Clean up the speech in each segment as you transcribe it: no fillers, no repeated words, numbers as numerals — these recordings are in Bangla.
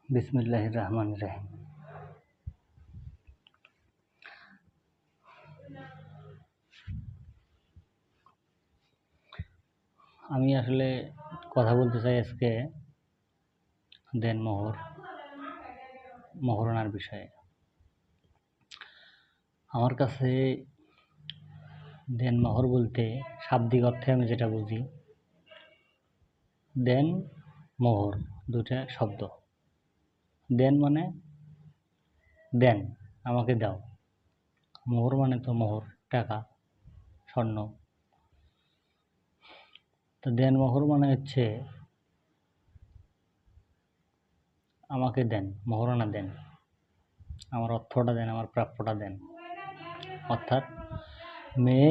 বিসমিল্লাহির রহমানির রহিম। আমি আসলে কথা বলতে চাই আজকে মহরণার বিষয়ে। আমার কাছে দেনমোহর বলতে শাব্দিক অর্থে আমি যেটা বুঝি, দেন মোহর দুটা শব্দ। দেন মানে দেন, আমাকে দাও। মোহর মানে তো মোহর, টাকা, স্বর্ণ। তো দেনমোহর মানে হচ্ছে আমাকে দেন, মোহরানা দেন, আমার অর্থটা দেন, আমার প্রাপ্যটা দেন। অর্থাৎ মেয়ে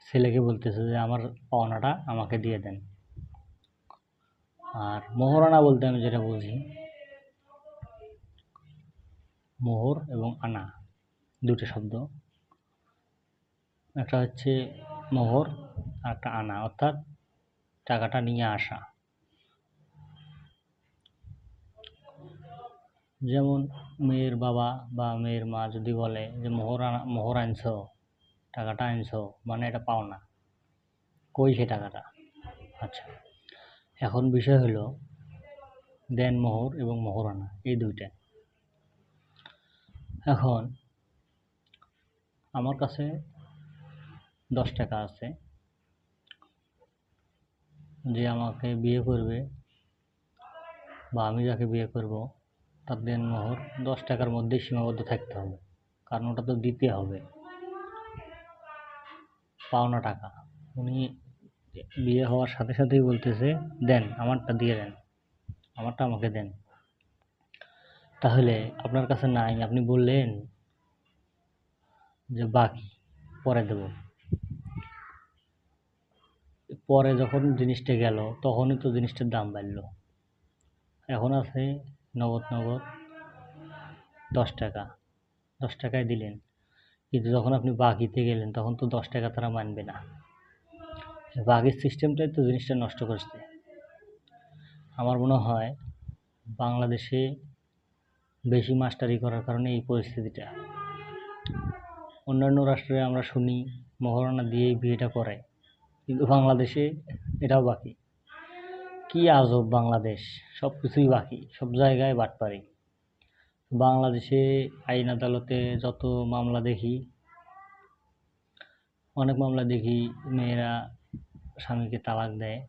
ছেলেকে বলতেছে যে আমার পাওনাটা আমাকে দিয়ে দেন। আর মোহরানা বলতে আমি যেটা বুঝি, মোহর এবং আনা দুটো শব্দ। একটা হচ্ছে মোহর আর একটা আনা, অর্থাৎ টাকাটা নিয়ে আসা। যেমন মেয়ের বাবা বা মেয়ের মা যদি বলে যে মোহর আনছো, টাকাটা আনছো, মানে এটা পাওনা, কই সে টাকাটা। আচ্ছা, এখন বিষয় হলো দেন মোহর এবং মোহরানা এই দুইটা। এখন আমার কাছে 10 টাকা আছে, যে আমাকে বিয়ে করবে বা আমি যাকে বিয়ে করব তার দেনমোহর 10 টাকার মধ্যেই সীমাবদ্ধ থাকতে হবে, কারণ ওটা তো দিতে হবে, পাওনা টাকা। উনি বিয়ে হওয়ার সাথে সাথেই বলতেছে দেন, আমারটা দিয়ে দেন, আমারটা আমাকে দেন। তাহলে আপনার কাছে নাই, আপনি বললেন যে বাকি পরে দেব। পরে যখন জিনিসটা গেল তখনই তো জিনিসটার দাম বাড়লো। এখন আছে নগদ 10 টাকা, 10 টাকায় দিলেন, কিন্তু যখন আপনি বাকিতে গেলেন তখন তো 10 টাকা তারা মানবে না। বাকির সিস্টেমটাই তো জিনিসটা নষ্ট করছে। আমার মনে হয় বাংলাদেশে বেশি মাস্টারি করার কারণে এই পরিস্থিতিটা। অন্যান্য রাষ্ট্রে আমরা শুনি মোহরানা দিয়েই বিয়েটা করে, কিন্তু বাংলাদেশে এটাও বাকি। কি আজব বাংলাদেশ, সব কিছুই বাকি, সব জায়গায় বাটপারি। বাংলাদেশে আইন আদালতে যত মামলা দেখি, অনেক মামলা দেখি মেয়েরা স্বামীকে তালাক দেয়,